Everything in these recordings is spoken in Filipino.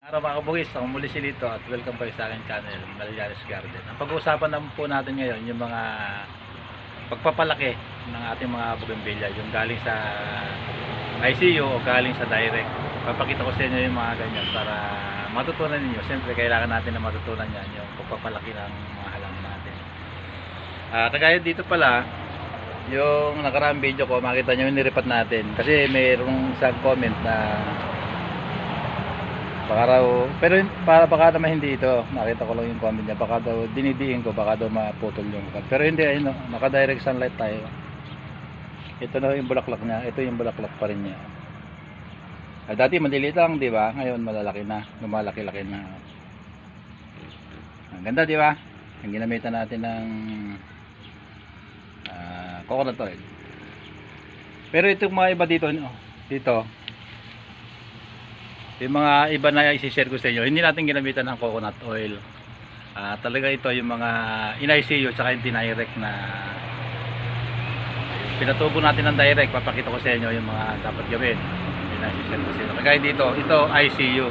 Araw mga kabugis, ako muli si Lito at welcome kayo sa aking channel, Maliares Garden. Ang pag-uusapan naman po natin ngayon, yung mga pagpapalaki ng ating mga bougainvillea, yung galing sa ICU o galing sa direct. Papakita ko sa inyo yung mga ganyan para matutunan ninyo. Siyempre kailangan natin na matutunan yan, yung pagpapalaki ng mga halaman natin. Kagaya dito pala, yung nakaraang video ko, makita nyo yung niripat natin. Kasi mayroong isang comment na baka raw, pero baka naman hindi ito, nakita ko lang yung comment niya, baka daw dinidiin ko, baka daw maputol yung ugat, pero hindi, ayun, naka direct sunlight tayo. Ito na yung bulaklak niya, ito yung bulaklak pa rin niya. Dati maliliit lang, di ba? Ngayon malalaki na, lumalaki-laki na. Ang ganda, di ba? Ang ginamitan natin ng coconut oil. Pero itong mga iba dito, yung mga iba na i-share ko sa inyo, hindi natin ginamitan ng coconut oil. Talaga ito yung mga in-ICU tsaka yung direct na pinatubo natin ng direct. Papakita ko sa inyo yung mga dapat gawin. Hindi na i-share ko sa inyo. Kaya dito, ito ICU.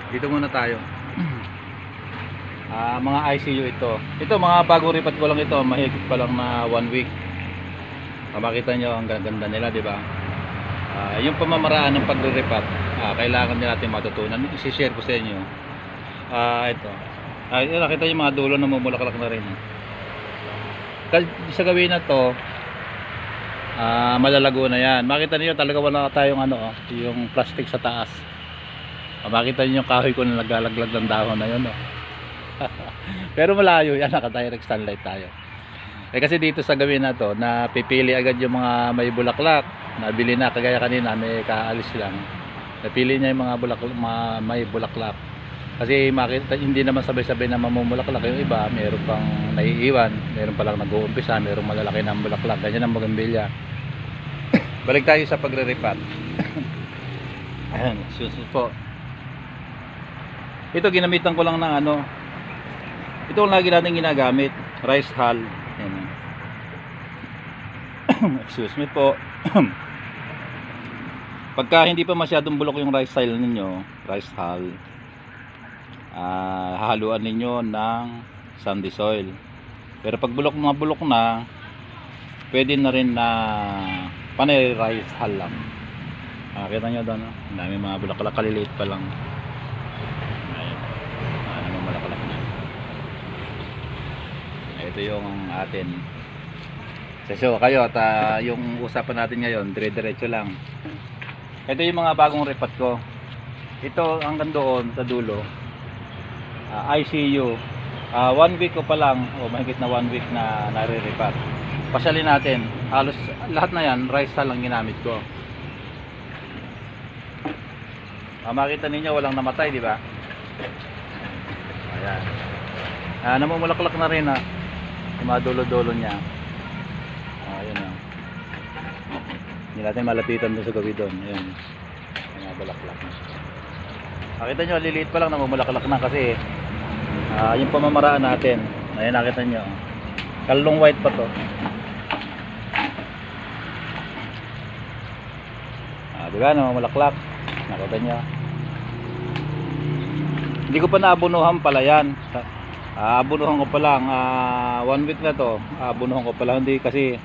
Dito muna tayo. Mga ICU ito. Ito mga bagong ripat ko lang ito. Mahigit pa lang na 1 week. Makita nyo ang ganda nila, di ba? Yung pamamaraan ng pagre-repat, kailangan din natin matutunan. I-share ko sa inyo. Ito. Nakita yung mga dulo na mamulaklak na rin. Sa gawin na to, malalago na yan. Makita niyo talaga wala tayong yung plastic sa taas. Makita niyo yung kahoy ko na naglalaglag ng dahon na yun. Pero malayo yan, naka-direct sunlight tayo. Kasi dito sa gawin na to, napipili agad yung mga may bulaklak. Nabili na, kagaya kanina may kaalis lang. Napili niya yung mga bulaklak, may bulaklak. Kasi makita, hindi naman sabay-sabay na mamumulaklak. Yung iba, meron pang naiiwan, meron palang nag-uumpisa, meron malalaki ng bulaklak. Ganyan ang bougainvillea. Balik tayo sa pagre-repat. Ayan, susunod po. Ito ginamitan ko lang ng ito ang lagi natin ginagamit, rice hull. Ayan. Excuse me po. Pagka hindi pa masyadong bulok yung rice hull ninyo, hahaluan ninyo ng sandy soil. Pero pag mga bulok na, pwede na rin na panay rice hull lang. Kita nyo doon, ang dami mga bulaklak, kaliliit pa lang. Ayun, malakalak na. Ito yung atin. So kayo at yung usapan natin ngayon, dire-diretso lang. Ito yung mga bagong repat ko. Ito hanggang doon sa dulo. ICU. 1 week ko pa lang, mahigit na 1 week na nare-repat. Pasyalin natin. Halos lahat na yan, rice hull lang ginamit ko. Makita ninyo walang namatay, di ba? Ayan. Namumulaklak na rin yung mga dulo-dulo niya. Ayan na. Hindi natin malapitan doon sa gabi doon. Ayan. Yung mga bulaklak na. Nakita nyo, liliit pa lang namumulaklak na kasi yung pamamaraan natin. Ayan, nakita nyo. Kalong white pa to. Diba, namumulaklak. Nakita nyo. Hindi ko pa naabunuhan pala yan. Abunuhan ko pa lang 1 week na to. Abunuhan ko pa lang, hindi kasi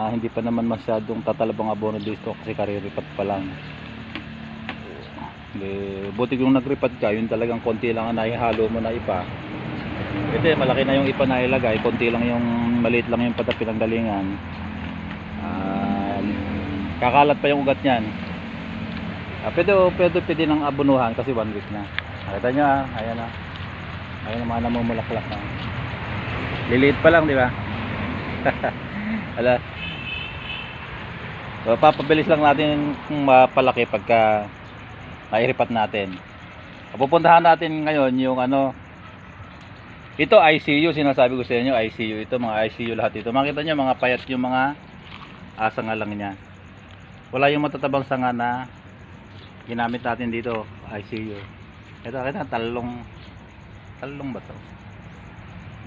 hindi pa naman masyadong tatalabang abono dito kasi kariripat pa lang. Buti kung nagripat ka, yun talagang konti lang ang naihalo mo na ipa. Ito malaki na yung ipa na ilagay, konti lang yung maliit lang yung pata pinanggalingan. Kakalat pa yung ugat niyan. Pwede ng abunuhan kasi 1 week na. Nakita nyo ayan na. Ayun naman namumulaklak na. Liliit pa lang, di ba? Ala. So, papabilis lang natin kung mapalaki pagka nairipat natin. Pupuntahan natin ngayon yung ito ICU, sinasabi ko sa inyo ICU. Ito mga ICU lahat ito. Makita nyo mga payat yung mga sanga lang niya. Wala yung matatabang sanga na ginamit natin dito ICU. Ito kita talong ba ito?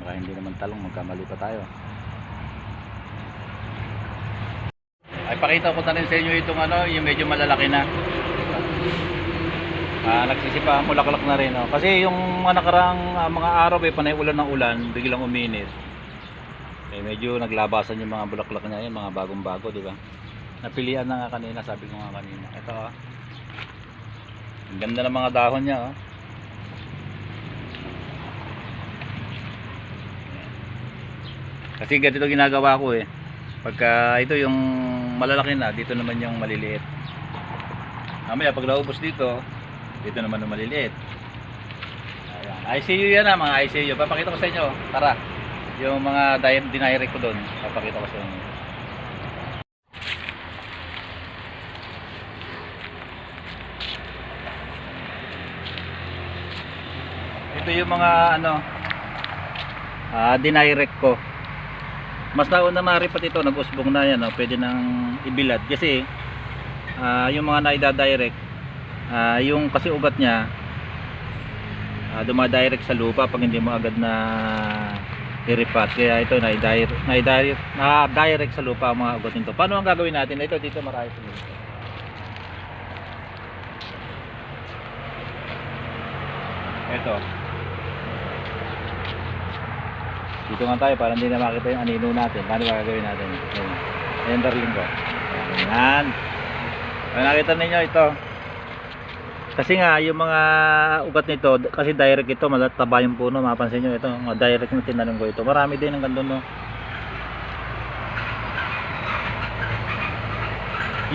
Baka hindi naman talong, magkamali pa tayo. Ay pakita ko na rin sa inyo itong yung medyo malalaki na. Nagsisipa mulaklak na rin, oh. Kasi yung mga nakaraang mga araw panay ulan ng ulan, biglang uminit. Medyo naglabasan yung mga bulaklak niya, yung mga bagong-bago, di ba? Napilian na nga kanina, sabi ko nga kanina. Ito, oh. Ang ganda ng mga dahon niya, oh. Kasi ganito ginagawa ko, pagka ito yung malalaki na, dito naman yung maliliit. Mamaya pag naubos dito naman yung maliliit. Ayan. ICU yan, mga ICU. Papakita ko sa inyo. Tara. Yung mga dinirect ko doon. Papakita ko sa inyo. Ito yung mga dinirect ko. Mas nauna maripat ito, nag-usbong na yan, pwede nang ibilad kasi yung mga naidadirect, yung kasi ugat niya dumadirect sa lupa pag hindi mo agad na i-repat. Kaya ito na-direct sa lupa ang mga ugat nito. Paano ang gagawin natin? Ito dito marami dito. Ito. Dito nga tayo para hindi na makita yung anino natin. Paano gagawin natin? Ayan, darling ko. Ayan. Kung nakita ninyo ito. Kasi nga yung mga ugat nito, kasi direct ito, malataba yung puno, mapansin nyo ito, mga direct na tinanong ko ito. Marami din ang ganda, no.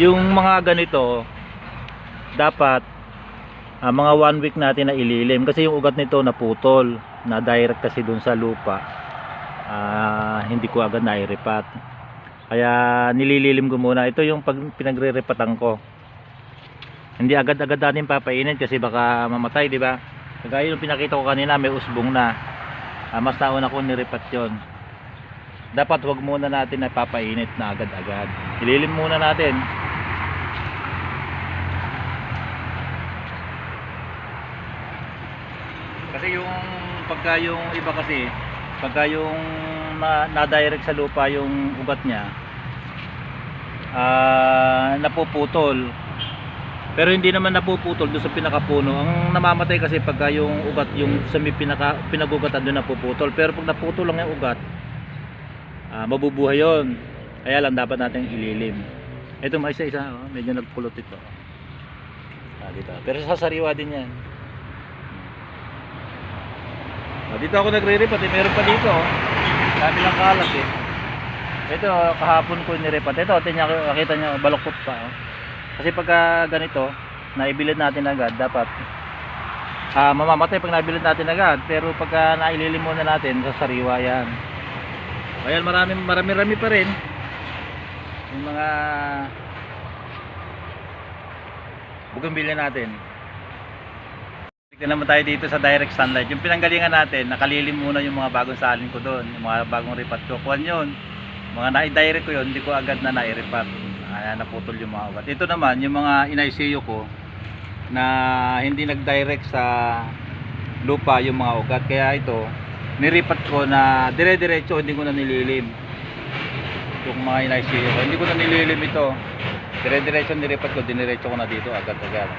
Yung mga ganito, dapat mga 1 week natin na ililim kasi yung ugat nito naputol, na direct kasi dun sa lupa. Hindi ko agad na-repat. Kaya nilililim ko muna. Ito yung pinagre-repatan ko. Hindi agad-agad natin papainin kasi baka mamatay, di ba? Kagaya yung pinakita ko kanina, may usbong na. Mas nauna ko nirepat yon. Dapat wag muna natin na papainit na agad-agad. Ililim muna natin. Kasi yung pagka yung iba kasi, pagka yung na-direct sa lupa yung ugat niya, napuputol. Pero hindi naman napuputol doon sa pinakapuno. Ang namamatay kasi pagka yung ugat, yung sa may pinagugatan doon napuputol. Pero pag naputol lang yung ugat, mabubuhay yon. Kaya lang dapat natin ililim. Ito may isa-isa, medyo nagpulot ito. Dito. Pero sa sariwa din yan. Dito ako nagre-repat, meron pa dito. Dami lang kalat Ito kahapon ko nirepat. Ito, nakita nyo, baluktot pa. Kasi pagka ganito, naibilid natin agad, dapat mamamatay pag naibilid natin agad. Pero pagka naililim muna natin, sa sariwa yan. Ayan, marami pa rin yung mga bougainvillea natin. Tignan naman tayo dito sa direct sunlight. Yung pinanggalingan natin, nakalilim muna yung mga bagong salin ko doon, yung mga bagong repat ko. Kuhan yun, mga nai-direct ko yun, hindi ko agad na nai-repat. Naputol yung mga ugat. Ito naman yung mga in-ICU ko na hindi nag-direct sa lupa yung mga ugat, kaya ito niripat ko na dire-diretso, hindi ko na nililim yung mga in-ICU ko. Hindi ko na nililim ito, dire-diretso niripat ko, diniretso ko na dito agad-agad.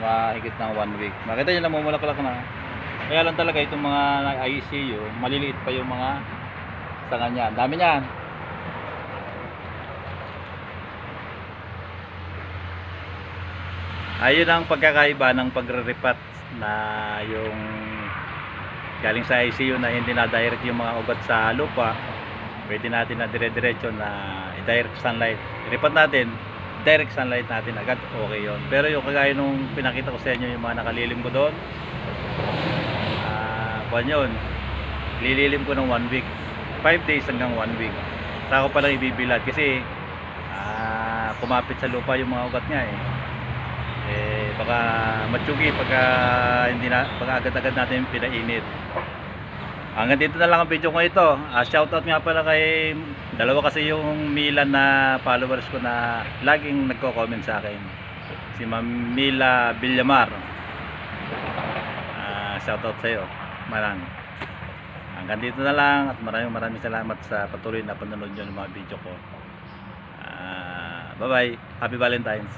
Mahigit ng 1 week. Makita nyo namumulaklak na. Kaya lang talaga itong mga ICU, maliliit pa yung mga sanga niyan. Dami niyan. Ayun ang pagkakaiba ng pagre-repat na yung galing sa ICU na hindi na direct yung mga ugat sa lupa. Pwede natin na dire-diretso na direct sunlight. I-repat natin, direct sunlight natin agad, okay yon. Pero yung kagaya nung pinakita ko sa inyo, yung mga nakalilim ko doon, kuhan yun, lililim ko ng 1 week, 5 days hanggang 1 week. Saka ko palang ibibilad kasi kumapit sa lupa yung mga ugat niya baka matsugi pagka agad-agad natin pinainit. Hanggang dito na lang ang video ko ito. Shoutout nga pala kay dalawa kasi yung Milan na followers ko na laging nagko-comment sa akin. Si Ma'am Mila Villamar. Shoutout sa iyo. Marang. Hanggang dito na lang at maraming salamat sa patuloy na panonood niyo ng mga video ko. Bye-bye. Happy Valentine's.